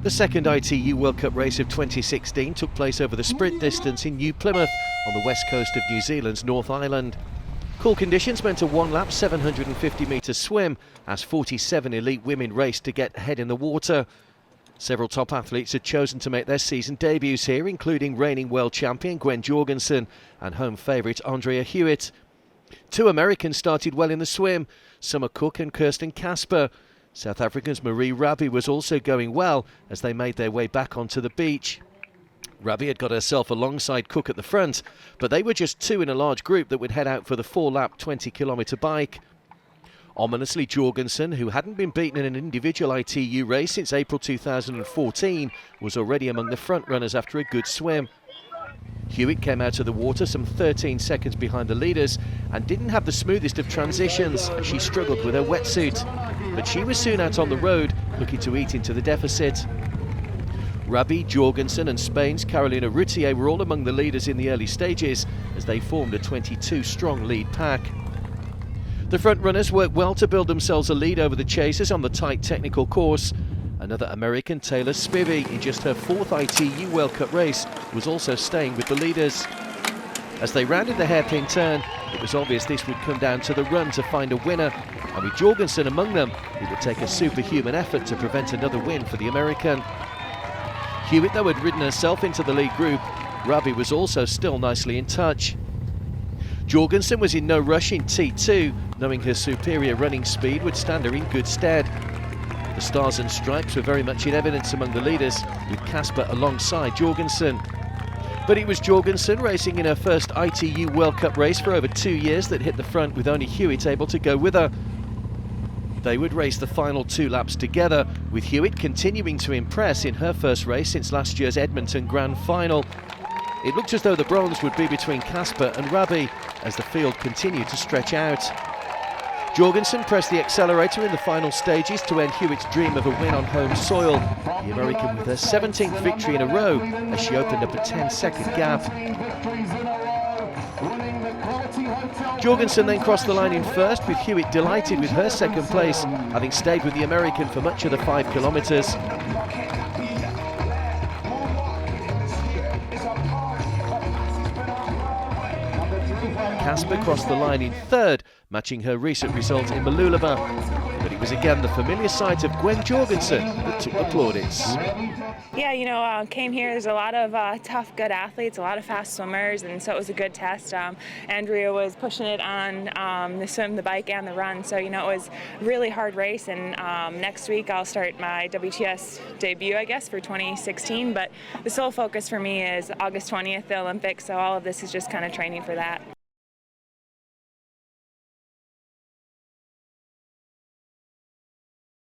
The second ITU World Cup race of 2016 took place over the sprint distance in New Plymouth on the west coast of New Zealand's North Island. Cool conditions meant a one-lap 750-metre swim as 47 elite women raced to get ahead in the water. Several top athletes had chosen to make their season debuts here, including reigning world champion Gwen Jorgensen and home favourite Andrea Hewitt. Two Americans started well in the swim, Summer Cook and Kirsten Casper. South Africa's Marie Rabi was also going well as they made their way back onto the beach. Rabi had got herself alongside Cook at the front, but they were just two in a large group that would head out for the 4-lap 20-kilometre bike. Ominously, Jorgensen, who hadn't been beaten in an individual ITU race since April 2014, was already among the front runners after a good swim. Hewitt came out of the water some 13 seconds behind the leaders and didn't have the smoothest of transitions. She struggled with her wetsuit, but she was soon out on the road, looking to eat into the deficit. Rabi, Jorgensen and Spain's Carolina Routier were all among the leaders in the early stages as they formed a 22-strong lead pack. The front runners worked well to build themselves a lead over the chasers on the tight technical course. Another American, Taylor Spivey, in just her fourth ITU World Cup race, was also staying with the leaders. As they rounded the hairpin turn, it was obvious this would come down to the run to find a winner, and with Jorgensen among them, it would take a superhuman effort to prevent another win for the American. Hewitt, though, had ridden herself into the lead group. Rabi was also still nicely in touch. Jorgensen was in no rush in T2, knowing her superior running speed would stand her in good stead. The stars and stripes were very much in evidence among the leaders, with Casper alongside Jorgensen. But it was Jorgensen, racing in her first ITU World Cup race for over 2 years, that hit the front, with only Hewitt able to go with her. They would race the final 2 laps together, with Hewitt continuing to impress in her first race since last year's Edmonton Grand Final. It looked as though the bronze would be between Casper and Rabi as the field continued to stretch out. Jorgensen pressed the accelerator in the final stages to end Hewitt's dream of a win on home soil, the American with her 17th victory in a row as she opened up a 10-second gap. Jorgensen then crossed the line in first, with Hewitt delighted with her second place, having stayed with the American for much of the 5 kilometres. Casper crossed the line in third, matching her recent result in Malulaba. But it was again the familiar sight of Gwen Jorgensen that took the plaudits. Yeah, came here, there's a lot of tough, good athletes, a lot of fast swimmers, and so it was a good test. Andrea was pushing it on the swim, the bike, and the run, so, it was a really hard race, and next week I'll start my WTS debut, I guess, for 2016, but the sole focus for me is August 20th, the Olympics, so all of this is just kind of training for that.